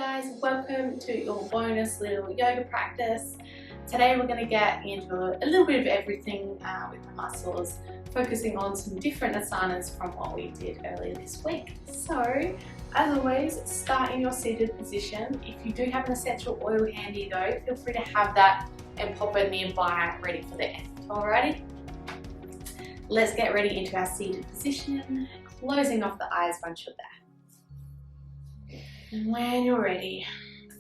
guys, welcome to your bonus little yoga practice. Today we're going to get into a little bit of everything with the muscles, focusing on some different asanas from what we did earlier this week. So, as always, start in your seated position. If you do have an essential oil handy though, feel free to have that and pop it nearby ready for the end. Alrighty? Let's get ready into our seated position, closing off the eyes once you're there. And when you're ready,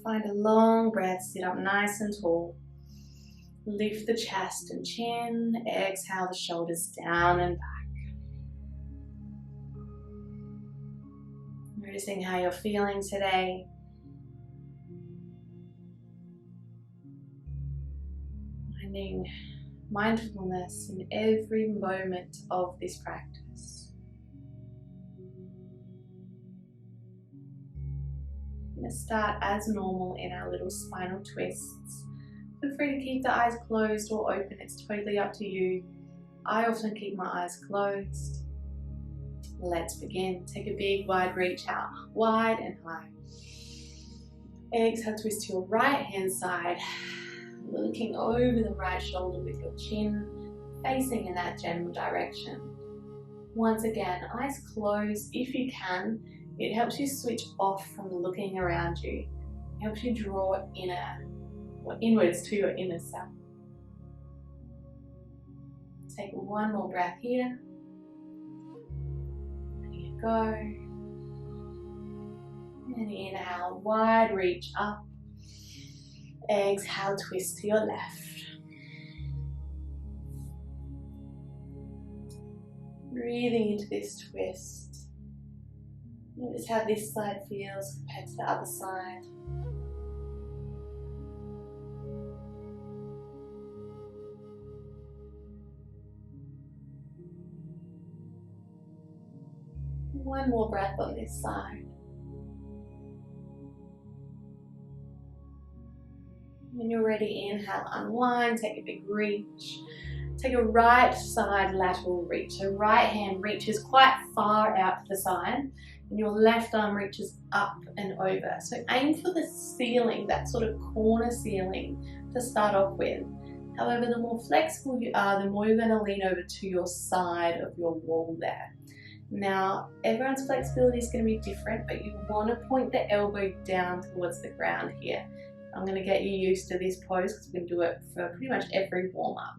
find a long breath, sit up nice and tall. Lift the chest and chin, exhale the shoulders down and back. Noticing how you're feeling today. Finding mindfulness in every moment of this practice. We're going to start as normal in our little spinal twists. Feel free to keep the eyes closed or open, it's totally up to you. I often keep my eyes closed. Let's begin. Take a big wide reach out, wide and high. Exhale, twist to your right hand side, looking over the right shoulder with your chin facing in that general direction. Once again, eyes closed if you can. It helps you switch off from looking around you. It helps you draw inwards to your inner self. Take one more breath here. There you go. And inhale, wide reach up. Exhale, twist to your left. Breathing into this twist. Notice how this side feels compared to the other side. One more breath on this side. When you're ready, inhale, unwind, take a big reach. Take a right side lateral reach. So right hand reaches quite far out to the side and your left arm reaches up and over. So aim for the ceiling, that sort of corner ceiling to start off with. However, the more flexible you are, the more you're going to lean over to your side of your wall there. Now, everyone's flexibility is going to be different, but you want to point the elbow down towards the ground here. I'm going to get you used to this pose because we're going to do it for pretty much every warm-up.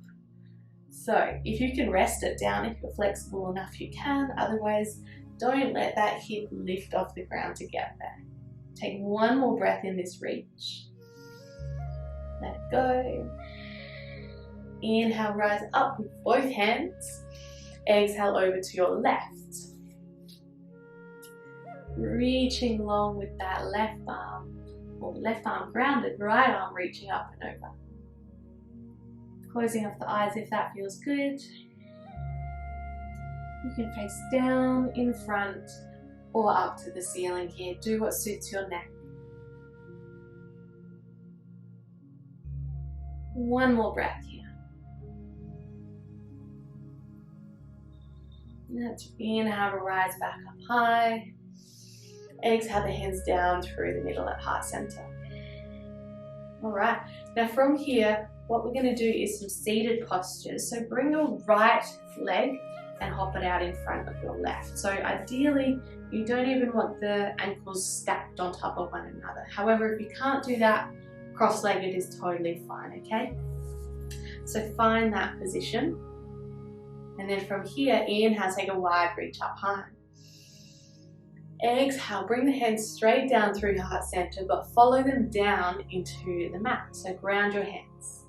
So, if you can rest it down, if you're flexible enough, you can. Otherwise, don't let that hip lift off the ground to get there. Take one more breath in this reach. Let go. Inhale, rise up with both hands. Exhale over to your left. Reaching long with that left arm, or left arm grounded, right arm reaching up and over. Closing off the eyes if that feels good. You can face down, in front, or up to the ceiling here. Do what suits your neck. One more breath here. Let's inhale to rise back up high. Exhale the hands down through the middle at heart center. Alright, now from here, what we're going to do is some seated postures. So bring your right leg and hop it out in front of your left. So ideally, you don't even want the ankles stacked on top of one another. However, if you can't do that, cross-legged is totally fine, okay? So find that position. And then from here, inhale, take a wide reach up high. Exhale, bring the hands straight down through your heart center, but follow them down into the mat. So ground your hands.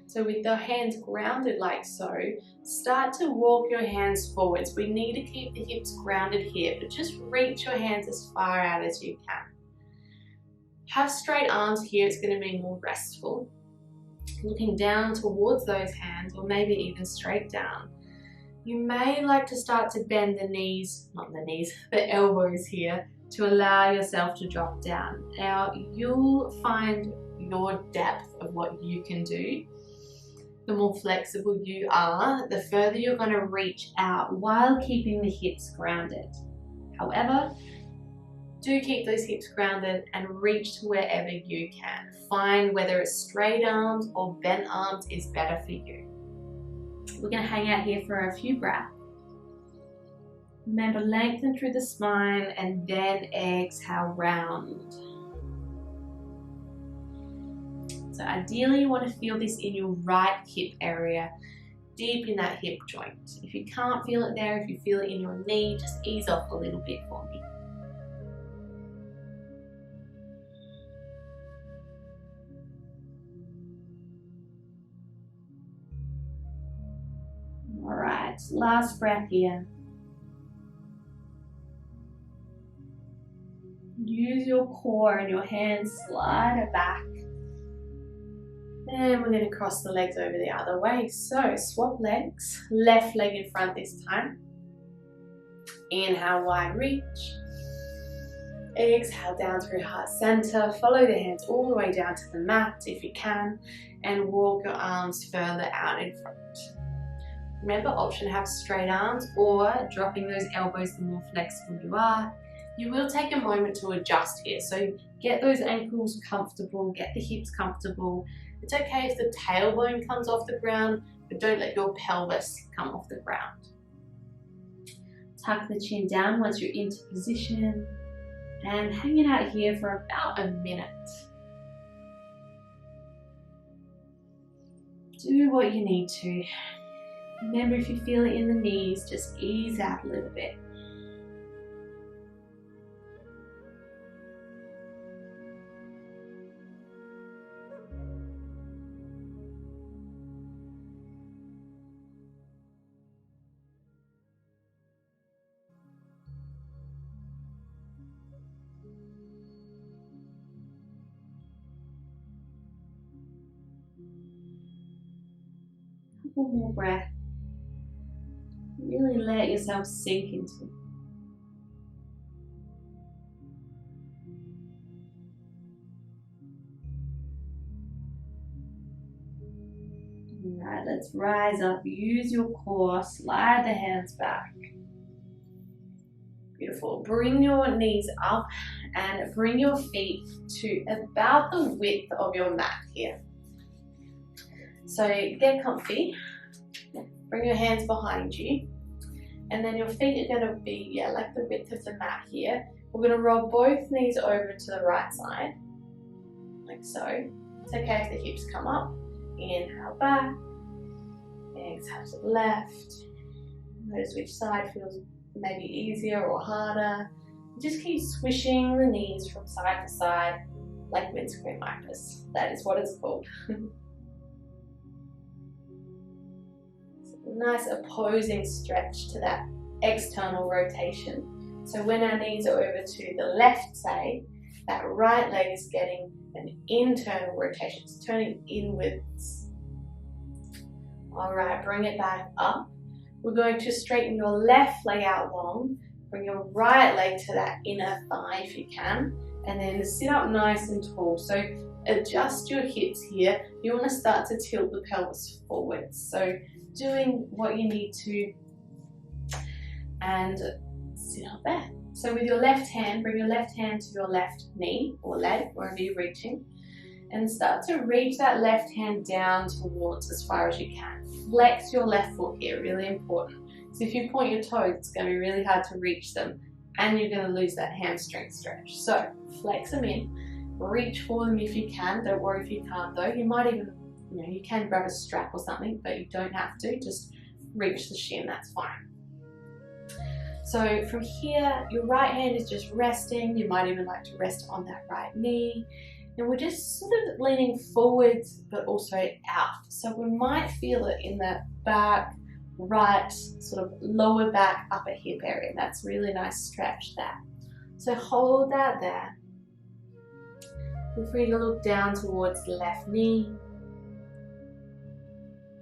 So with the hands grounded like so, start to walk your hands forwards. We need to keep the hips grounded here, but just reach your hands as far out as you can. Have straight arms here, it's going to be more restful. Looking down towards those hands, or maybe even straight down. You may like to start to bend the knees, the elbows here, to allow yourself to drop down. Now, you'll find your depth of what you can do. The more flexible you are, the further you're going to reach out while keeping the hips grounded. However, do keep those hips grounded and reach to wherever you can. Find whether it's straight arms or bent arms is better for you. We're going to hang out here for a few breaths. Remember, lengthen through the spine and then exhale, round. So ideally you want to feel this in your right hip area, deep in that hip joint. If you can't feel it there, if you feel it in your knee, just ease off a little bit for me. All right, last breath here. Use your core and your hands, slide it back. And we're going to cross the legs over the other way. So swap legs, left leg in front this time. Inhale, wide reach. Exhale down through heart center. Follow the hands all the way down to the mat if you can. And walk your arms further out in front. Remember, option to have straight arms or dropping those elbows the more flexible you are. You will take a moment to adjust here. So get those ankles comfortable, get the hips comfortable. It's okay if the tailbone comes off the ground, but don't let your pelvis come off the ground. Tuck the chin down once you're into position and hang it out here for about a minute. Do what you need to. Remember, if you feel it in the knees, just ease out a little bit. One more breath. Really let yourself sink into it. Alright, let's rise up. Use your core. Slide the hands back. Beautiful. Bring your knees up and bring your feet to about the width of your mat here. So get comfy, bring your hands behind you, and then your feet are going to be like the width of the mat here. We're going to roll both knees over to the right side, like so. It's okay if the hips come up. Inhale back, exhale to the left. Notice which side feels maybe easier or harder. Just keep swishing the knees from side to side like windscreen wipers. That is what it's called. Nice opposing stretch to that external rotation. So when our knees are over to the left, say, that right leg is getting an internal rotation. It's turning inwards. All right, bring it back up. We're going to straighten your left leg out long. Bring your right leg to that inner thigh if you can. And then sit up nice and tall. So adjust your hips here. You want to start to tilt the pelvis forwards. So doing what you need to and sit up there. So with your left hand, bring your left hand to your left knee or leg, wherever you're reaching, and start to reach that left hand down towards as far as you can. Flex your left foot here, really important. So if you point your toes, it's going to be really hard to reach them and you're going to lose that hamstring stretch. So flex them in, reach for them if you can. Don't worry if you can't though. You might even, you can grab a strap or something, but you don't have to. Just reach the shin, that's fine. So from here, your right hand is just resting. You might even like to rest on that right knee. And we're just sort of leaning forwards, but also out. So we might feel it in that back, right, sort of lower back, upper hip area. That's really nice stretch there. So hold that there. Feel free to look down towards the left knee.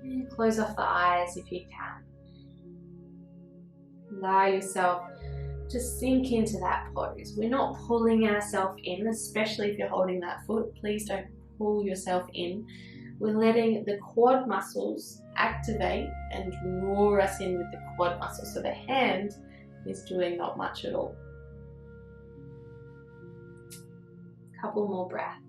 And close off the eyes if you can. Allow yourself to sink into that pose. We're not pulling ourselves in, especially if you're holding that foot. Please don't pull yourself in. We're letting the quad muscles activate and draw us in with the quad muscles. So the hand is doing not much at all. Couple more breaths.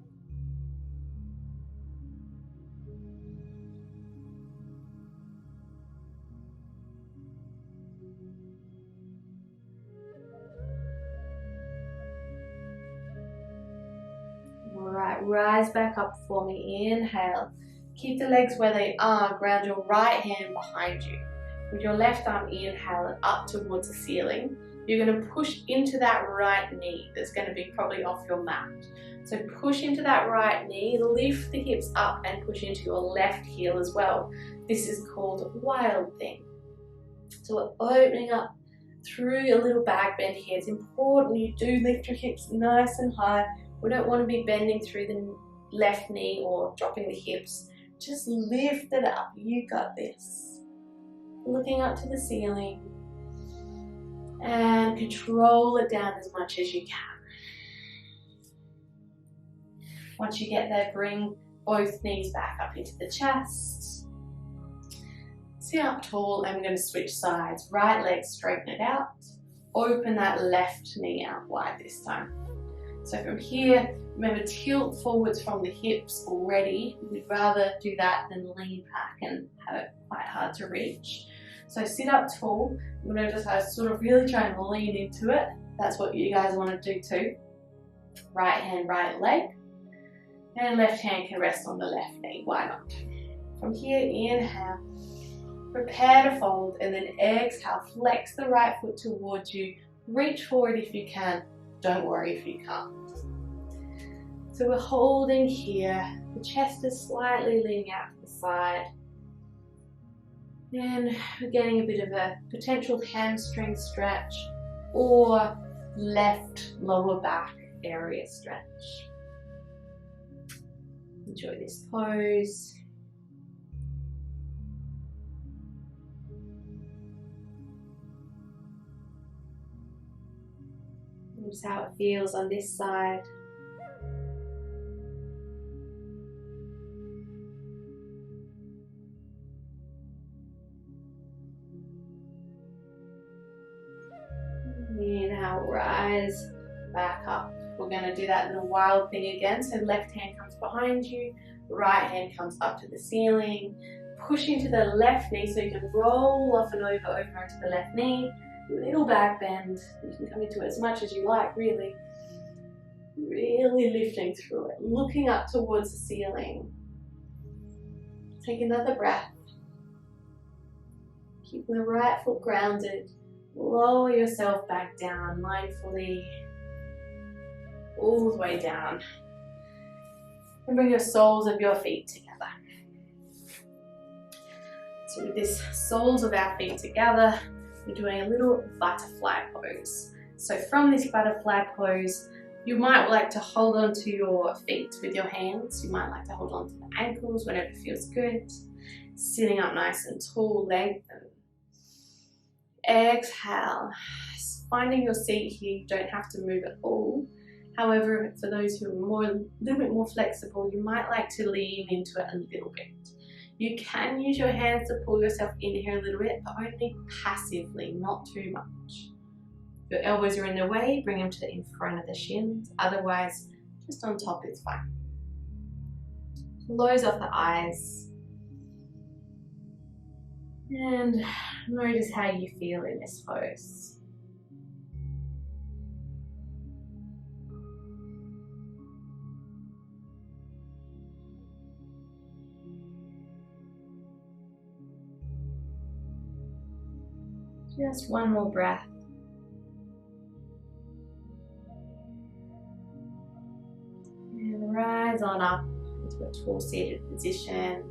Alright, rise back up for me. Inhale. Keep the legs where they are. Ground your right hand behind you. With your left arm, inhale it up towards the ceiling. You're going to push into that right knee that's going to be probably off your mat. So push into that right knee, lift the hips up and push into your left heel as well. This is called wild thing. So we're opening up through a little back bend here. It's important you do lift your hips nice and high. We don't want to be bending through the left knee or dropping the hips. Just lift it up. You got this. Looking up to the ceiling and control it down as much as you can. Once you get there, bring both knees back up into the chest. Sit up tall and I'm going to switch sides. Right leg, straighten it out. Open that left knee out wide this time. So from here, remember, tilt forwards from the hips already. We'd rather do that than lean back and have it quite hard to reach. So sit up tall. I'm going to just sort of really try and lean into it. That's what you guys want to do too. Right hand, right leg. And left hand can rest on the left knee. Why not? From here, inhale. Prepare to fold and then exhale. Flex the right foot towards you. Reach forward if you can. Don't worry if you can't. So we're holding here. The chest is slightly leaning out to the side. And we're getting a bit of a potential hamstring stretch or left lower back area stretch. Enjoy this pose. Notice how it feels on this side. Inhale, rise back up. We're going to do that little wild thing again. So left hand comes behind you, right hand comes up to the ceiling. Push into the left knee so you can roll off and over into the left knee. Little back bend. You can come into it as much as you like, really. Really lifting through it. Looking up towards the ceiling. Take another breath. Keeping the right foot grounded. Lower yourself back down mindfully. All the way down. And bring your soles of your feet together. So with this soles of our feet together, we're doing a little butterfly pose. So from this butterfly pose, you might like to hold on to your feet with your hands. You might like to hold on to the ankles, whatever feels good. Sitting up nice and tall, lengthen. Exhale. Finding your seat here, you don't have to move at all. However, for those who are a little bit more flexible, you might like to lean into it a little bit. You can use your hands to pull yourself in here a little bit, but only passively, not too much. If your elbows are in the way, bring them to in front of the shins. Otherwise, just on top is fine. Close off the eyes. And notice how you feel in this pose. Just one more breath. And rise on up into a tall seated position.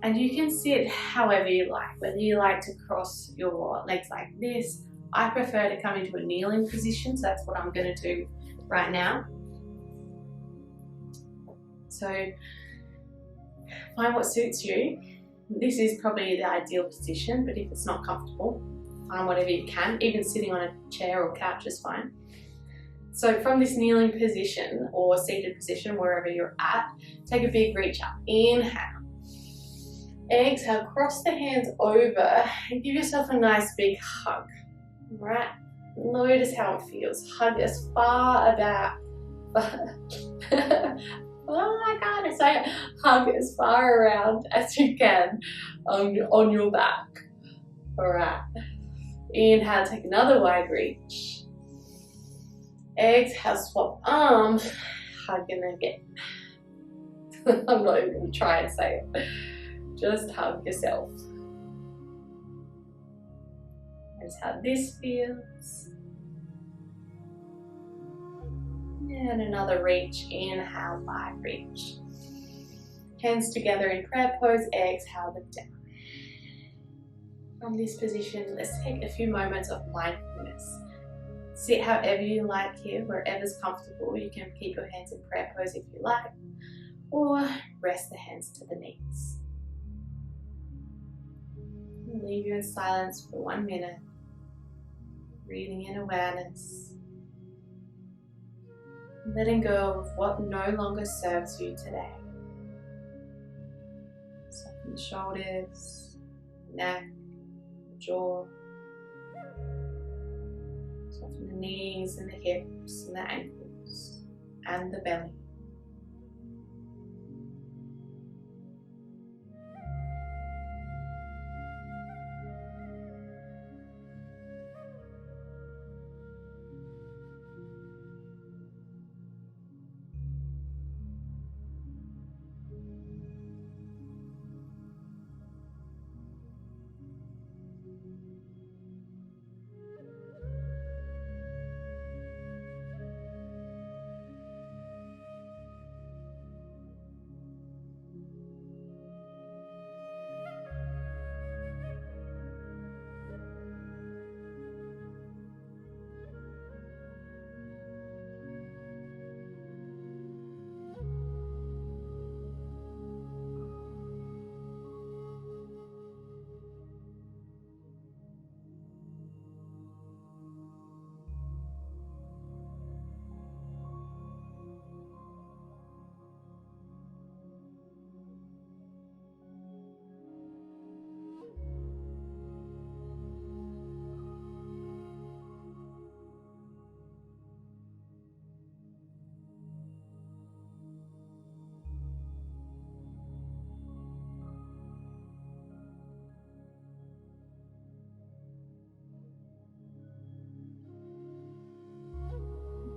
And you can sit however you like, whether you like to cross your legs like this. I prefer to come into a kneeling position, so that's what I'm going to do right now. So find what suits you. This is probably the ideal position, but if it's not comfortable, find whatever you can. Even sitting on a chair or couch is fine. So from this kneeling position or seated position, wherever you're at, take a big reach up. Inhale. Exhale, cross the hands over and give yourself a nice big hug. Right? Notice how it feels. Hug as far but well, I gotta say, hug as far around as you can on your back. Alright. Inhale, take another wide reach. Exhale, swap arms. Hugging again. I'm not even going to try and say it. Just hug yourself. That's how this feels. And another reach. Inhale, wide reach. Hands together in prayer pose. Exhale, look down. From this position, let's take a few moments of mindfulness. Sit however you like here, wherever's comfortable. You can keep your hands in prayer pose if you like, or rest the hands to the knees. I'll leave you in silence for 1 minute, breathing in awareness, letting go of what no longer serves you today. Soften the shoulders, neck, jaw. Soften the knees and the hips and the ankles and the belly.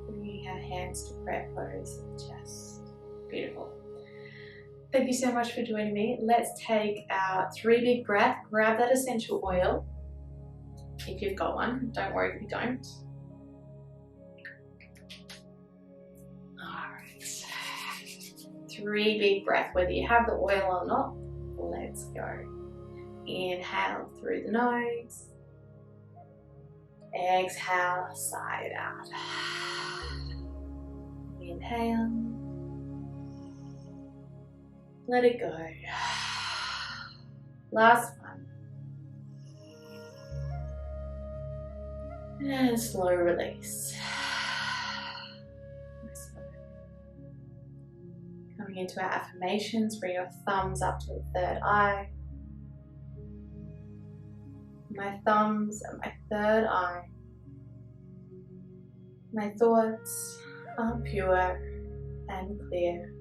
Bringing our hands to prayer pose in the chest. Beautiful. Thank you so much for joining me. Let's take our 3 big breaths. Grab that essential oil if you've got one. Don't worry if you don't. Alright. 3 big breaths, whether you have the oil or not. Let's go. Inhale through the nose. Exhale, sigh it out. Inhale. Let it go. Last one. And slow release. Coming into our affirmations, bring your thumbs up to the third eye. My thumbs are my third eye. My thoughts are pure and clear.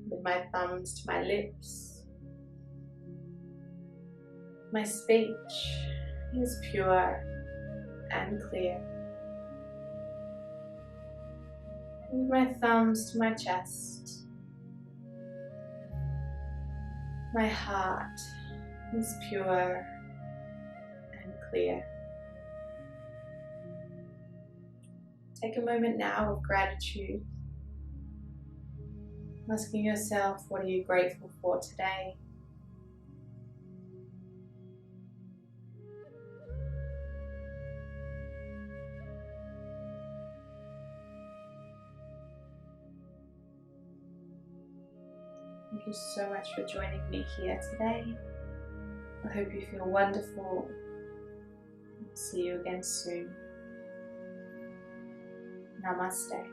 With my thumbs to my lips, my speech is pure and clear. With my thumbs to my chest, my heart is pure and clear. Take a moment now of gratitude, asking yourself, what are you grateful for today? Thank you so much for joining me here today. I hope you feel wonderful. See you again soon. Namaste.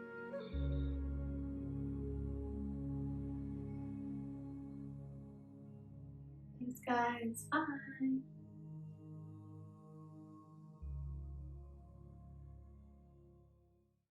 Thanks guys, bye.